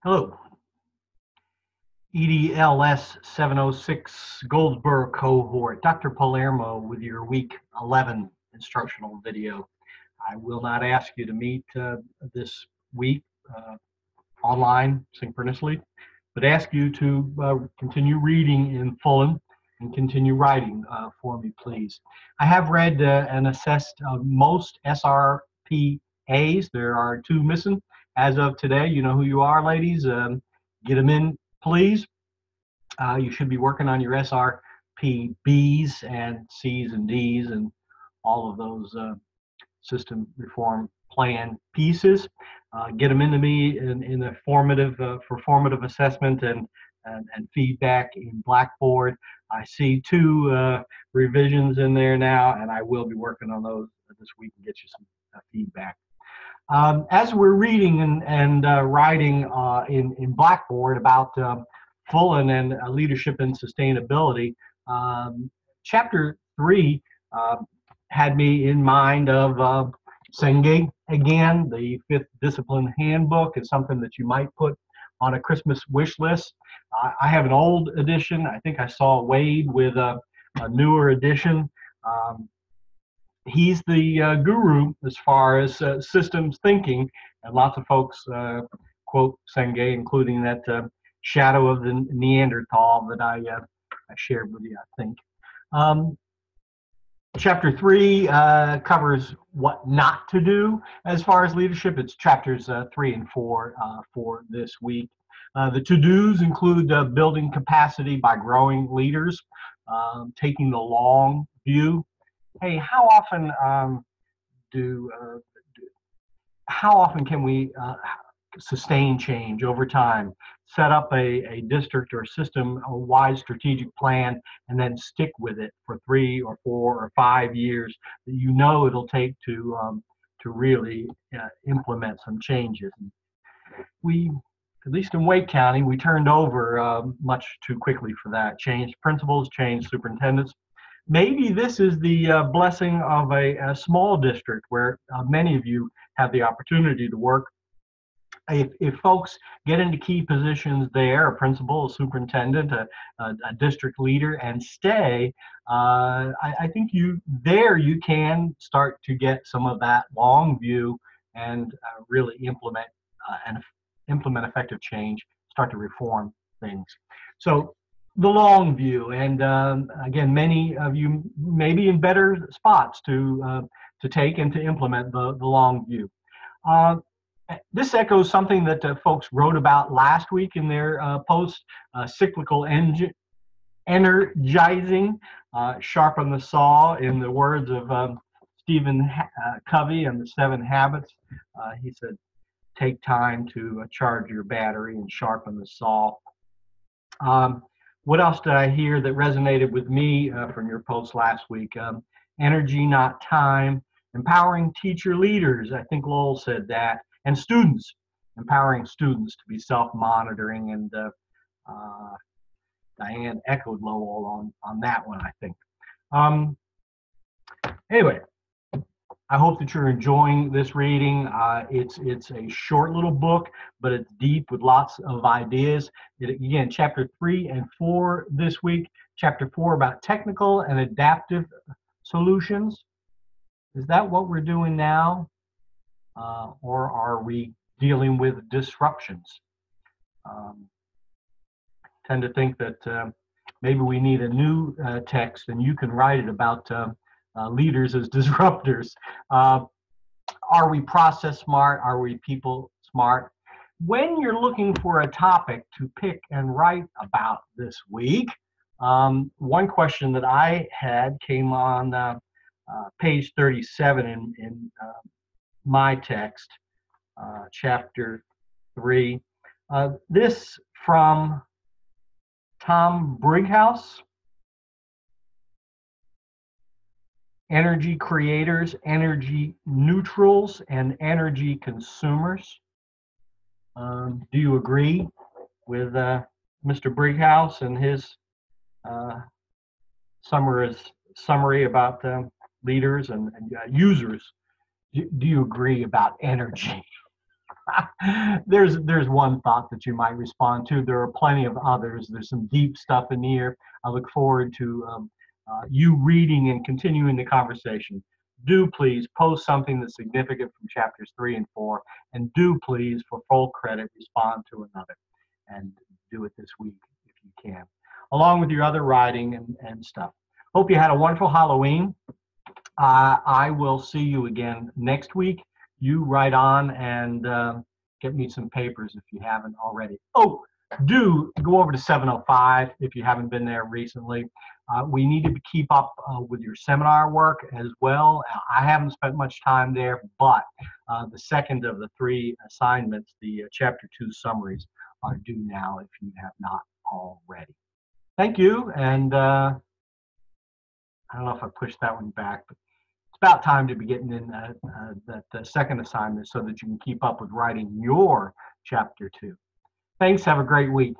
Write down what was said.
Hello, EDLS 706 Goldsboro cohort, Dr. Palermo with your week 11 instructional video. I will not ask you to meet this week online synchronously, but ask you to continue reading in Fulham and continue writing for me, please. I have read and assessed most SRPAs. There are 2 missing as of today. You know who you are, ladies. Get them in, please. You should be working on your SRPBs and Cs and Ds and all of those system reform plan pieces. Get them into me in a for formative assessment and feedback in Blackboard. I see 2 revisions in there now, and I will be working on those this week and get you some feedback. As we're reading and writing in Blackboard about Fulham and leadership and sustainability, chapter 3 had me in mind of Senge again. The 5th Discipline Handbook is something that you might put on a Christmas wish list. I have an old edition. I think I saw Wade with a newer edition. He's the guru as far as systems thinking, and lots of folks quote Senge, including that shadow of the Neanderthal that I shared with you, I think. Chapter 3 covers what not to do as far as leadership. It's chapters 3 and 4 for this week. The to-dos include building capacity by growing leaders, taking the long view. Hey, how often can we sustain change over time? Set up a district or system-wide strategic plan and then stick with it for 3 or 4 or 5 years that you know it'll take to really implement some changes. We, at least in Wake County, we turned over much too quickly for that. Changed principals, changed superintendents. Maybe this is the blessing of a small district where many of you have the opportunity to work. If folks get into key positions there, a principal, a superintendent, a district leader, and stay, I think you can start to get some of that long view and really implement effective change, start to reform things. So the long view, and again, many of you may be in better spots to take and to implement the long view. This echoes something that folks wrote about last week in their post, cyclical energizing, sharpen the saw, in the words of Stephen Covey and the 7 Habits. He said, take time to charge your battery and sharpen the saw. What else did I hear that resonated with me from your post last week? Energy, not time. Empowering teacher leaders. I think Lowell said that. And students, empowering students to be self-monitoring, and Diane echoed Lowell on that one, I think. Anyway, I hope that you're enjoying this reading. It's a short little book, but it's deep with lots of ideas. Again, chapter 3 and 4 this week. Chapter 4 about technical and adaptive solutions. Is that what we're doing now? Or are we dealing with disruptions? Tend to think that maybe we need a new text, and you can write it about leaders as disruptors. Are we process smart? Are we people smart? When you're looking for a topic to pick and write about this week, one question that I had came on page 37 in my text, chapter 3. This from Tom Brighouse. Energy creators, energy neutrals, and energy consumers. Do you agree with Mr. Brighouse and his summary about leaders and users? Do you agree about energy? There's one thought that you might respond to. There are plenty of others. There's some deep stuff in here. I look forward to you reading and continuing the conversation. Do please post something that's significant from chapters 3 and 4, and do please, for full credit, respond to another, and do it this week if you can, along with your other writing and stuff. Hope you had a wonderful Halloween. I will see you again next week. You write on and get me some papers if you haven't already. Oh, do go over to 705 if you haven't been there recently. We need to keep up with your seminar work as well. I haven't spent much time there, but the second of the 3 assignments, the Chapter 2 summaries, are due now if you have not already. Thank you, and I don't know if I pushed that one back, but it's about time to be getting in that second assignment so that you can keep up with writing your Chapter 2. Thanks. Have a great week.